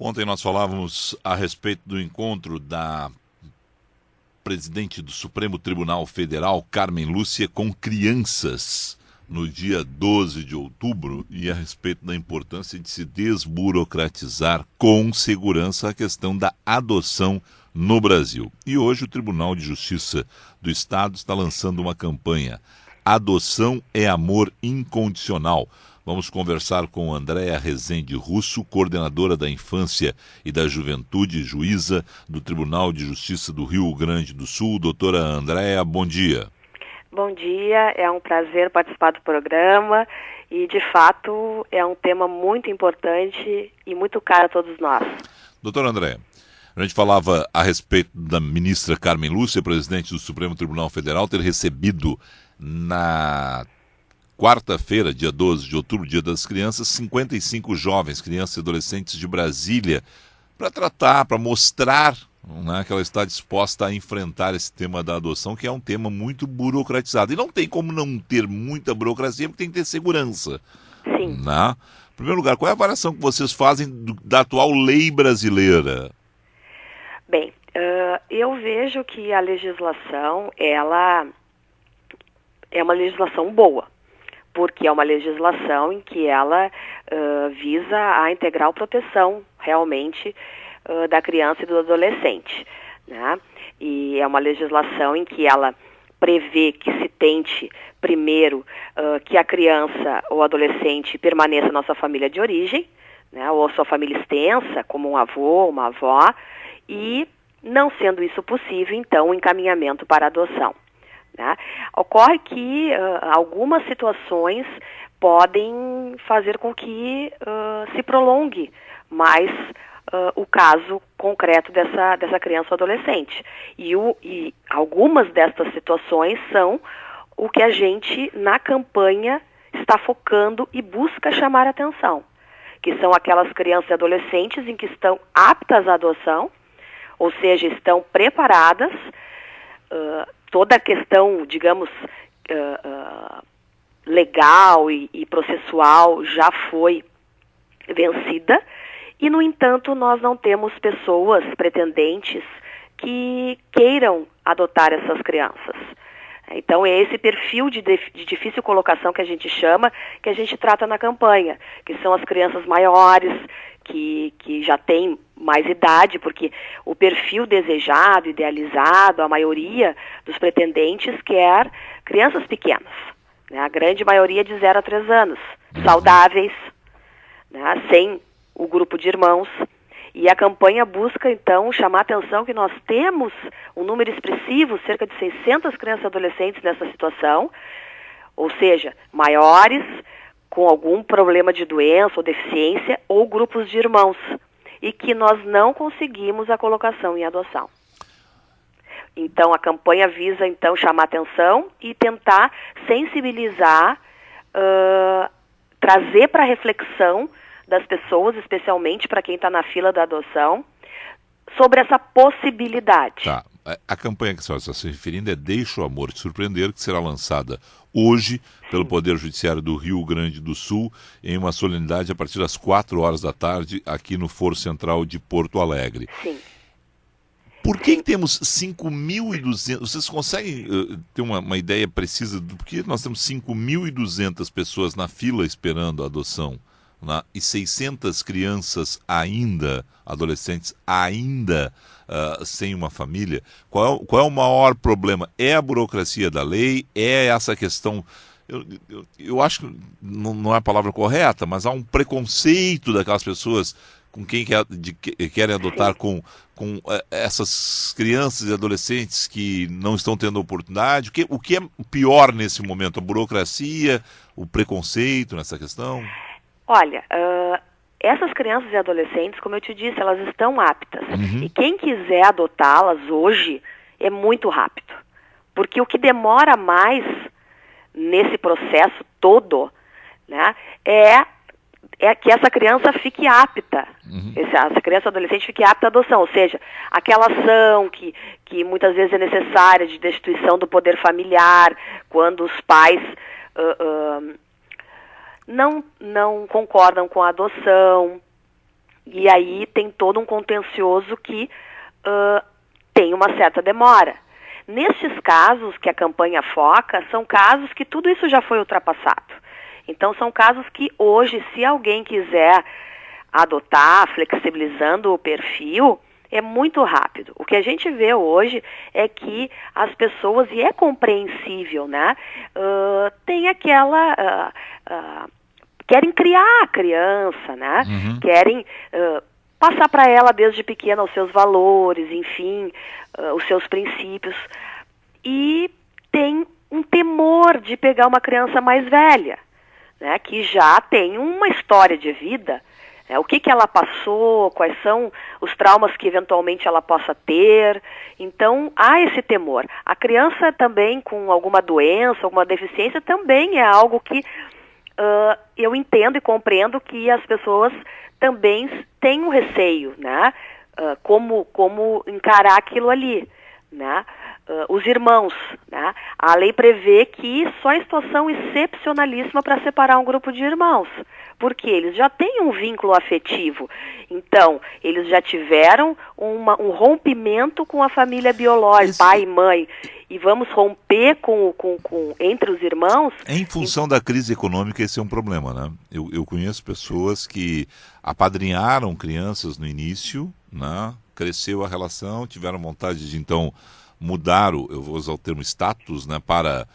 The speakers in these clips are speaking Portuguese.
Ontem nós falávamos a respeito do encontro da presidente do Supremo Tribunal Federal, Carmen Lúcia, com crianças no dia 12 de outubro e a respeito da importância de se desburocratizar com segurança a questão da adoção no Brasil. E hoje o Tribunal de Justiça do Estado está lançando uma campanha: Adoção é Amor Incondicional. Vamos conversar com Andréa Rezende Russo, coordenadora da Infância e da Juventude, juíza do Tribunal de Justiça do Rio Grande do Sul. Doutora Andréa, bom dia. Bom dia, é um prazer participar do programa e, de fato, é um tema muito importante e muito caro a todos nós. Doutora Andréa, a gente falava a respeito da ministra Carmen Lúcia, presidente do Supremo Tribunal Federal, ter recebido na quarta-feira, dia 12 de outubro, dia das crianças, 55 jovens, crianças e adolescentes de Brasília, para tratar, para mostrar, né, que ela está disposta a enfrentar esse tema da adoção, que é um tema muito burocratizado. E não tem como não ter muita burocracia, porque tem que ter segurança. Sim. Né? Em primeiro lugar, qual é a avaliação que vocês fazem da atual lei brasileira? Bem, eu vejo que a legislação, ela é uma legislação boa, porque é uma legislação em que ela visa a integral proteção, realmente, da criança e do adolescente, né? E é uma legislação em que ela prevê que se tente, primeiro, que a criança ou adolescente permaneça na sua família de origem, né? Ou sua família extensa, como um avô, uma avó, e, não sendo isso possível, então, o encaminhamento para a adoção. Né? Ocorre que algumas situações podem fazer com que se prolongue mais o caso concreto dessa criança ou adolescente. E algumas destas situações são o que a gente, na campanha, está focando e busca chamar a atenção, que são aquelas crianças e adolescentes em que estão aptas à adoção, ou seja, estão preparadas. Toda a questão, digamos, legal e processual já foi vencida e, no entanto, nós não temos pessoas pretendentes que queiram adotar essas crianças. Então, é esse perfil de difícil colocação que a gente chama, que a gente trata na campanha, que são as crianças maiores, que já têm mais idade, porque o perfil desejado, idealizado, a maioria dos pretendentes quer crianças pequenas, né? A grande maioria de 0 a 3 anos, saudáveis, né? Sem o grupo de irmãos. E a campanha busca, então, chamar a atenção que nós temos um número expressivo, cerca de 600 crianças e adolescentes nessa situação, ou seja, maiores, com algum problema de doença ou deficiência, ou grupos de irmãos, e que nós não conseguimos a colocação em adoção. Então, a campanha visa, então, chamar atenção e tentar sensibilizar, trazer para a reflexão das pessoas, especialmente para quem está na fila da adoção, sobre essa possibilidade. Tá. A campanha que a senhora está se referindo é Deixa o Amor Te Surpreender, que será lançada hoje pelo Poder Judiciário do Rio Grande do Sul, em uma solenidade a partir das 4 horas da tarde, aqui no Foro Central de Porto Alegre. Sim. Por que temos 5.200? Vocês conseguem ter uma ideia precisa do porquê nós temos 5.200 pessoas na fila esperando a adoção, né? E 600 crianças ainda, adolescentes ainda sem uma família? Qual é o maior problema? É a burocracia da lei? É essa questão... Eu acho que não é a palavra correta, mas há um preconceito daquelas pessoas com quem querem adotar com essas crianças e adolescentes que não estão tendo oportunidade. O que é pior nesse momento? A burocracia, o preconceito nessa questão? Olha, essas crianças e adolescentes, como eu te disse, elas estão aptas. Uhum. E quem quiser adotá-las hoje é muito rápido. Porque o que demora mais nesse processo todo, né, é que essa criança fique apta, essa criança ou adolescente fique apta à adoção, ou seja, aquela ação que muitas vezes é necessária de destituição do poder familiar, quando os pais não concordam com a adoção, E aí tem todo um contencioso que tem uma certa demora. Nestes casos que a campanha foca, são casos que tudo isso já foi ultrapassado. Então são casos que hoje, se alguém quiser adotar, flexibilizando o perfil, é muito rápido. O que a gente vê hoje é que as pessoas, e é compreensível, né, tem aquela... querem criar a criança, né, querem passar para ela desde pequena os seus valores, enfim, os seus princípios, e tem um temor de pegar uma criança mais velha, né, que já tem uma história de vida. O que ela passou, quais são os traumas que eventualmente ela possa ter. Então, há esse temor. A criança também com alguma doença, alguma deficiência, também é algo que eu entendo e compreendo que as pessoas também têm um receio, né? Como encarar aquilo ali, né? Os irmãos, né? A lei prevê que só em situação excepcionalíssima para separar um grupo de irmãos, porque eles já têm um vínculo afetivo. Então, eles já tiveram um rompimento com a família biológica, pai e mãe, e vamos romper entre os irmãos. Em função da crise econômica, esse é um problema, né? Eu conheço pessoas que apadrinharam crianças no início, né? Cresceu a relação, tiveram vontade de, então, mudar, eu vou usar o termo status, né, para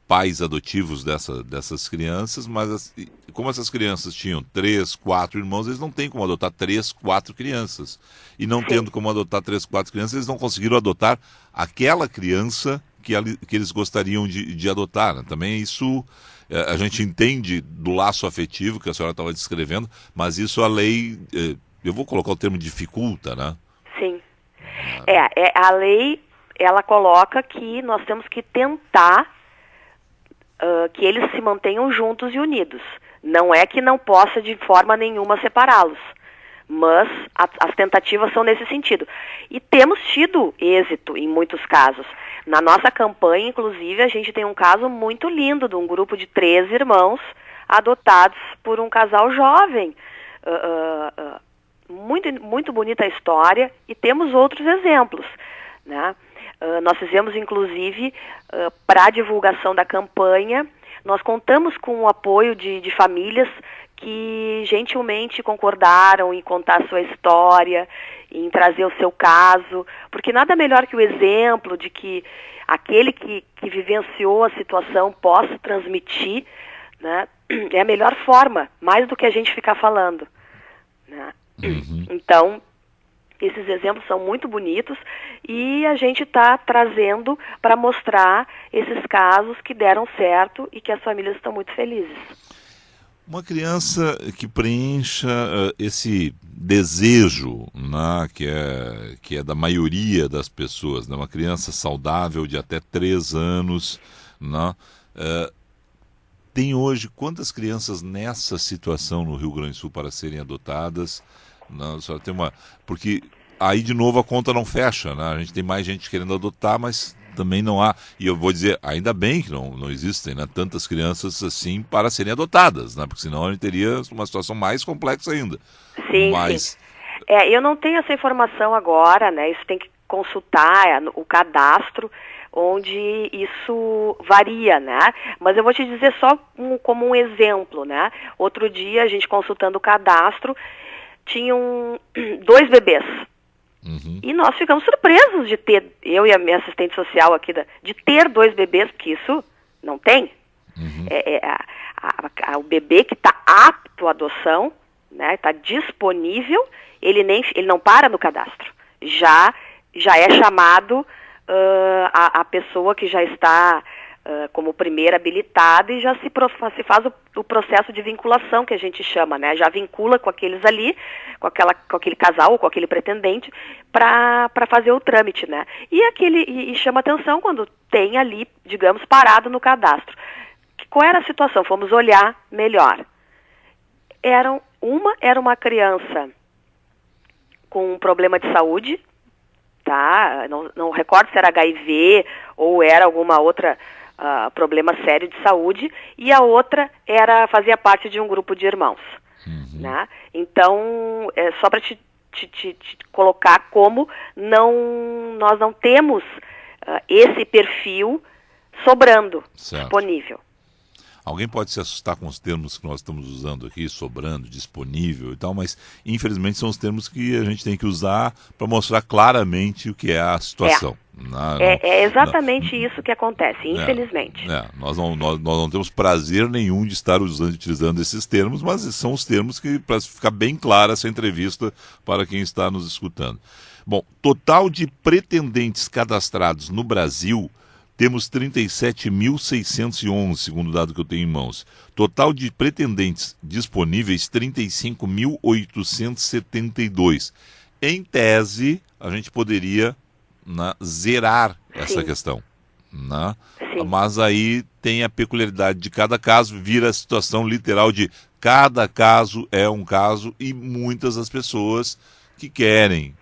pais adotivos dessas crianças, mas como essas crianças tinham 3, 4 irmãos, eles não têm como adotar 3, 4 crianças. E não tendo como adotar 3, 4 crianças, eles não conseguiram adotar aquela criança que eles gostariam de adotar, né? Também isso a gente entende do laço afetivo que a senhora estava descrevendo, mas isso a lei, eu vou colocar o termo dificulta, né? Sim. A lei, ela coloca que nós temos que tentar que eles se mantenham juntos e unidos. Não é que não possa de forma nenhuma separá-los, mas as tentativas são nesse sentido. E temos tido êxito em muitos casos. Na nossa campanha, inclusive, a gente tem um caso muito lindo de um grupo de 3 irmãos adotados por um casal jovem. Muito bonita a história, e temos outros exemplos, né? Nós fizemos, inclusive, para a divulgação da campanha, nós contamos com o apoio de famílias que gentilmente concordaram em contar a sua história, em trazer o seu caso, porque nada melhor que o exemplo de que aquele que vivenciou a situação possa transmitir, né? É a melhor forma, mais do que a gente ficar falando, né? Então, esses exemplos são muito bonitos e a gente está trazendo para mostrar esses casos que deram certo e que as famílias estão muito felizes. Uma criança que preencha esse desejo, né, que é da maioria das pessoas, né, uma criança saudável de até 3 anos, né, tem hoje quantas crianças nessa situação no Rio Grande do Sul para serem adotadas? Não, só tem porque aí de novo a conta não fecha, né? A gente tem mais gente querendo adotar, mas também não há, e eu vou dizer, ainda bem que não existem, né, tantas crianças assim para serem adotadas, né? Porque senão a gente teria uma situação mais complexa ainda. Sim, sim. Eu não tenho essa informação agora, né? Isso tem que consultar o cadastro, onde isso varia, né? Mas eu vou te dizer só como um exemplo, né? Outro dia, a gente consultando o cadastro, tinham 2 bebês. E nós ficamos surpresos de ter, eu e a minha assistente social aqui, de ter 2 bebês, porque isso não tem. O bebê que está apto à adoção, né, está disponível, ele não para no cadastro. Já é chamado a pessoa que já está como primeira habilitada, e já se faz o processo de vinculação, que a gente chama, né? Já vincula com aqueles ali, com aquele casal ou com aquele pretendente, para fazer o trâmite, né? E chama atenção quando tem ali, digamos, parado no cadastro. Qual era a situação? Fomos olhar melhor. Era uma criança com um problema de saúde, tá? Não recordo se era HIV ou era alguma outra problema sério de saúde, e a outra fazia parte de um grupo de irmãos. né? Então, só para te colocar como nós não temos esse perfil sobrando, disponível. Alguém pode se assustar com os termos que nós estamos usando aqui, sobrando, disponível e tal, mas infelizmente são os termos que a gente tem que usar para mostrar claramente o que é a situação. É exatamente isso que acontece, infelizmente. Nós não temos prazer nenhum de estar utilizando esses termos, mas são os termos que, para ficar bem clara essa entrevista para quem está nos escutando. Bom, total de pretendentes cadastrados no Brasil, temos 37.611, segundo o dado que eu tenho em mãos. Total de pretendentes disponíveis, 35.872. Em tese, a gente poderia zerar essa questão. Mas aí tem a peculiaridade de cada caso, vira a situação literal de cada caso é um caso e muitas das pessoas que querem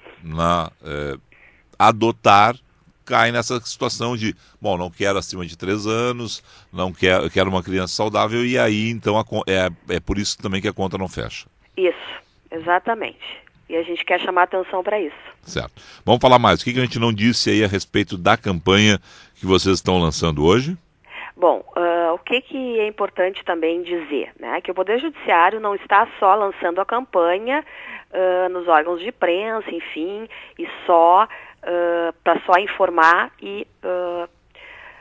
adotar cai nessa situação de, não quero acima de 3 anos, não quero uma criança saudável, e aí, então, é por isso também que a conta não fecha. Isso, exatamente. E a gente quer chamar atenção para isso. Certo. Vamos falar mais. O que a gente não disse aí a respeito da campanha que vocês estão lançando hoje? Bom, o que é importante também dizer, né? Que o Poder Judiciário não está só lançando a campanha nos órgãos de imprensa, enfim, e para só informar e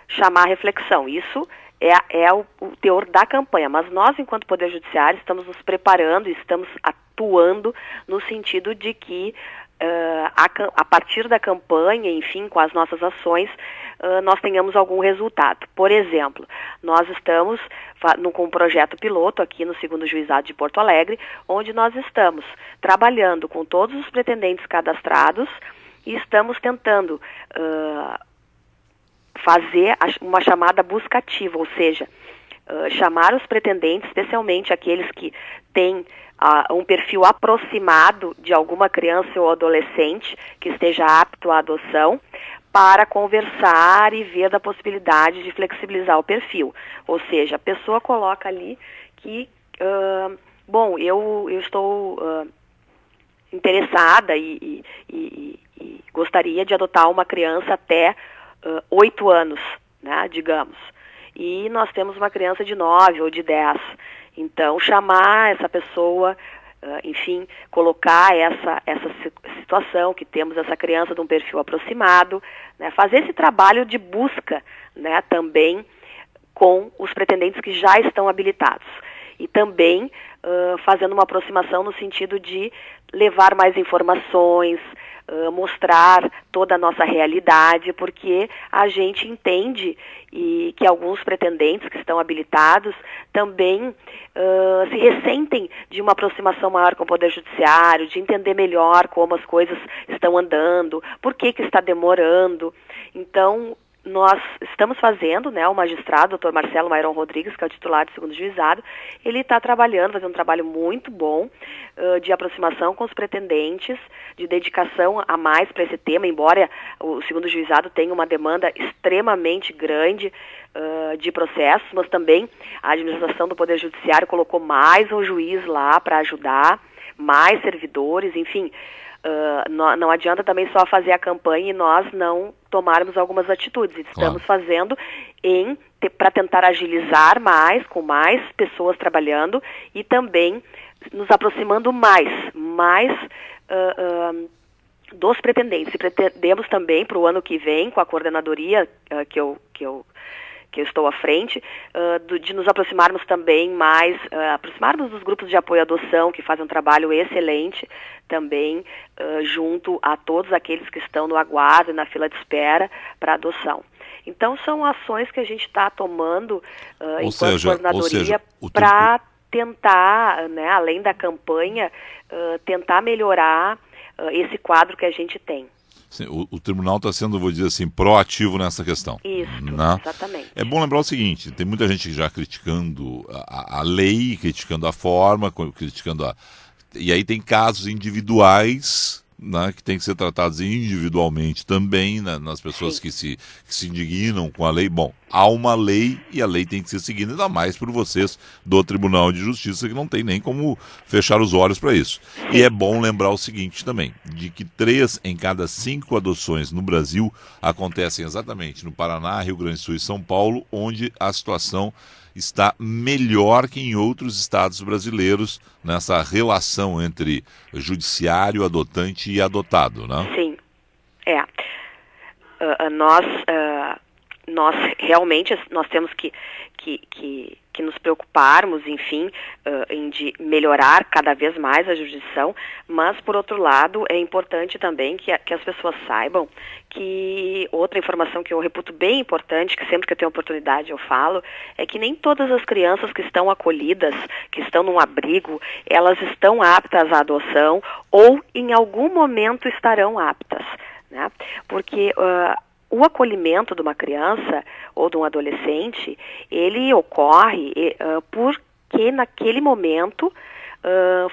chamar a reflexão. Isso é o teor da campanha, mas nós, enquanto Poder Judiciário, estamos nos preparando e estamos atuando no sentido de que a partir da campanha, enfim, com as nossas ações, nós tenhamos algum resultado. Por exemplo, nós estamos com um projeto piloto aqui no 2º Juizado de Porto Alegre, onde nós estamos trabalhando com todos os pretendentes cadastrados e estamos tentando fazer uma chamada busca ativa, ou seja, chamar os pretendentes, especialmente aqueles que têm um perfil aproximado de alguma criança ou adolescente que esteja apto à adoção, para conversar e ver da possibilidade de flexibilizar o perfil. Ou seja, a pessoa coloca ali que, eu estou interessada e gostaria de adotar uma criança até 8 anos, né, digamos. E nós temos uma criança de 9 ou de 10. Então, chamar essa pessoa, enfim, colocar essa situação, que temos essa criança de um perfil aproximado, né, fazer esse trabalho de busca, né, também com os pretendentes que já estão habilitados. E também fazendo uma aproximação no sentido de levar mais informações, mostrar toda a nossa realidade, porque a gente entende que alguns pretendentes que estão habilitados também se ressentem de uma aproximação maior com o Poder Judiciário, de entender melhor como as coisas estão andando, por que está demorando. Então, nós estamos fazendo, né, o magistrado, Dr. Marcelo Mairon Rodrigues, que é o titular do 2º Juizado, ele está fazendo um trabalho muito bom de aproximação com os pretendentes, de dedicação a mais para esse tema, embora o 2º Juizado tenha uma demanda extremamente grande de processos, mas também a administração do Poder Judiciário colocou mais um juiz lá para ajudar, mais servidores, enfim. Não adianta também só fazer a campanha e nós não tomarmos algumas atitudes. Estamos fazendo para tentar agilizar mais, com mais pessoas trabalhando e também nos aproximando mais dos pretendentes. E pretendemos também para o ano que vem, com a coordenadoria que eu estou à frente, de nos aproximarmos também mais, aproximarmos dos grupos de apoio à adoção, que fazem um trabalho excelente também, junto a todos aqueles que estão no aguardo e na fila de espera para adoção. Então, são ações que a gente está tomando enquanto coordenadoria para tentar, né, além da campanha, tentar melhorar esse quadro que a gente tem. Sim, o tribunal está sendo, vou dizer assim, proativo nessa questão. Isso, exatamente. É bom lembrar o seguinte, tem muita gente já criticando a lei, criticando a forma, criticando e aí tem casos individuais né, que têm que ser tratados individualmente também, né, nas pessoas Sim. que se indignam com a lei. Bom, há uma lei e a lei tem que ser seguida, ainda mais por vocês do Tribunal de Justiça, que não tem nem como fechar os olhos para isso. E é bom lembrar o seguinte também, de que 3 em cada 5 adoções no Brasil acontecem exatamente no Paraná, Rio Grande do Sul e São Paulo, onde a situação está melhor que em outros estados brasileiros nessa relação entre judiciário, adotante e adotado, né? Sim, é. Nós realmente nós temos que nos preocuparmos, enfim, em de melhorar cada vez mais a jurisdição, mas, por outro lado, é importante também que as pessoas saibam que outra informação que eu reputo bem importante, que sempre que eu tenho oportunidade eu falo, é que nem todas as crianças que estão acolhidas, que estão num abrigo, elas estão aptas à adoção ou em algum momento estarão aptas, né? Porque o acolhimento de uma criança ou de um adolescente, ele ocorre porque naquele momento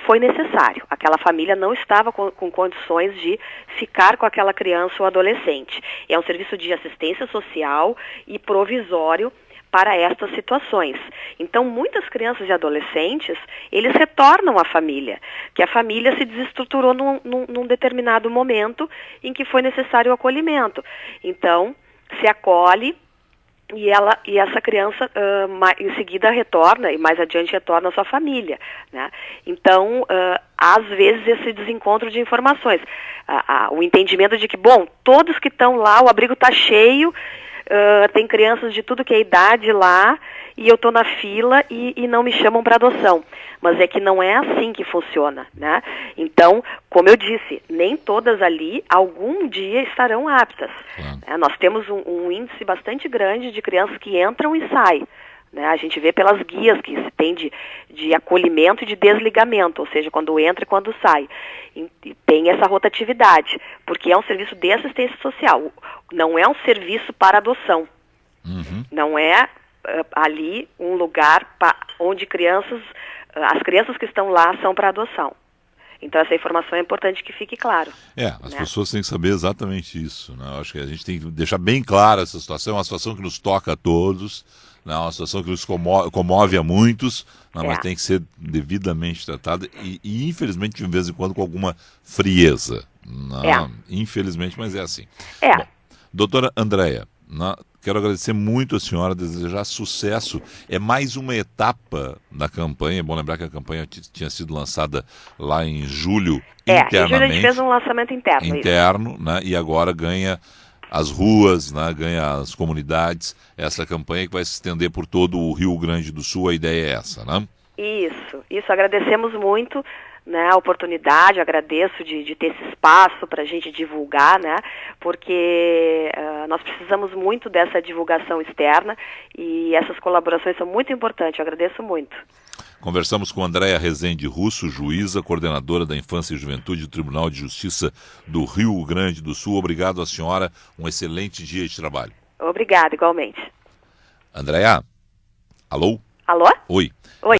foi necessário. Aquela família não estava com condições de ficar com aquela criança ou adolescente. É um serviço de assistência social e provisório para estas situações. Então, muitas crianças e adolescentes, eles retornam à família, que a família se desestruturou num determinado momento em que foi necessário o acolhimento. Então, se acolhe e essa criança em seguida retorna, e mais adiante retorna à sua família, né? Então, às vezes, esse desencontro de informações, o entendimento de que, bom, todos que estão lá, o abrigo está cheio, tem crianças de tudo que é idade lá, e eu estou na fila e não me chamam para adoção. Mas é que não é assim que funciona, né? Então, como eu disse, nem todas ali algum dia estarão aptas. Nós temos um índice bastante grande de crianças que entram e saem. Né? A gente vê pelas guias que se tem de acolhimento e de desligamento, ou seja, quando entra e quando sai. E tem essa rotatividade, porque é um serviço de assistência social, não é um serviço para adoção. Uhum. Não é ali um lugar onde as crianças que estão lá são para adoção. Então essa informação é importante que fique claro. As pessoas têm que saber exatamente isso, né? Eu acho que a gente tem que deixar bem clara essa situação, é uma situação que nos toca a todos, né? É uma situação que nos comove a muitos, né? Mas tem que ser devidamente tratada e infelizmente de vez em quando com alguma frieza. Né? Infelizmente, mas é assim. Bom, doutora Andréia, quero agradecer muito a senhora, desejar sucesso. É mais uma etapa da campanha. É bom lembrar que a campanha tinha sido lançada lá em julho internamente. Em julho a gente fez um lançamento interno, né? E agora ganha as ruas, né? Ganha as comunidades. Essa campanha que vai se estender por todo o Rio Grande do Sul. A ideia é essa, né? Isso. Agradecemos muito, né, a oportunidade, agradeço de ter esse espaço para a gente divulgar, né, porque nós precisamos muito dessa divulgação externa e essas colaborações são muito importantes, eu agradeço muito. Conversamos com Andréia Rezende Russo, juíza, coordenadora da Infância e Juventude do Tribunal de Justiça do Rio Grande do Sul. Obrigado à senhora, um excelente dia de trabalho. Obrigada, igualmente. Andréia, alô? Alô? Oi. Oi.